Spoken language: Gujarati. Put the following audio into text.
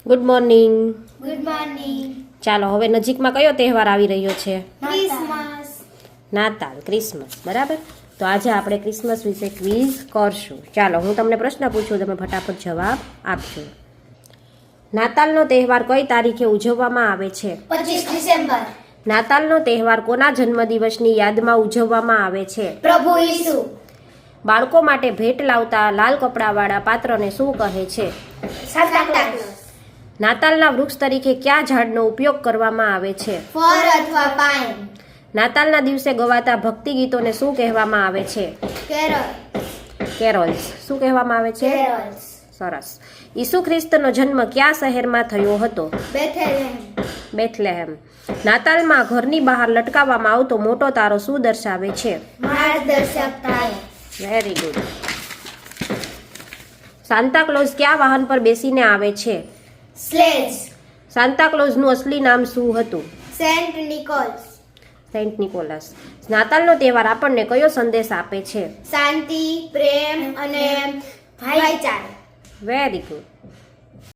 Good morning. Good morning. ચાલો હવે નજીકમાં કયો તહેવાર આવી રહ્યો છે? ક્રિસમસ. નાતાલ, ક્રિસમસ. બરાબર. તો આજે આપણે ક્રિસમસ વિશે ક્વિઝ કરશું. ચાલો હું તમને પ્રશ્ન પૂછું, તમે ફટાફટ જવાબ આપજો. નાતાલનો તહેવાર કઈ તારીખે ઉજવવામાં આવે છે? 25 ડિસેમ્બર. નાતાલનો તહેવાર કોના જન્મદિવસની યાદમાં ઉજવવામાં આવે છે? પ્રભુ ઈસુ. બાળકો માટે ભેટ લાવતા લાલ કપડાવાળા પાત્રને શું કહે છે? Santa close. નાતાલના વૃક્ષ તરીકે કયા ઝાડનો ઉપયોગ કરવામાં આવે છે? ફર અથવા પાઇન. નાતાલના દિવસે ગવાતા ભક્તિ ગીતોને શું કહેવામાં આવે છે? કેરલ. કેરોલ્સ. શું કહેવામાં આવે છે? કેરોલ્સ. સરસ. ઈસુ ખ્રિસ્તનો જન્મ કયા શહેરમાં થયો હતો? બેથેલેમ. બેથલેહેમ. નાતાલમાં ઘરની બહાર લટકાવવામાં આવતો મોટો તારો શું દર્શાવે છે? માર્ગદર્શક તારો. Very good. સાન્તા ક્લોઝ કયા વાહન પર બેસીને આવે છે? સ્લેજ. સાન્તા ક્લોઝનું અસલી નામ શું હતું? Saint Nicholas. Saint Nicholas. નાતાલનો તહેવાર આપણને કયો સંદેશ આપે છે? શાંતિ, પ્રેમ અને ભાઈચારો. Very good.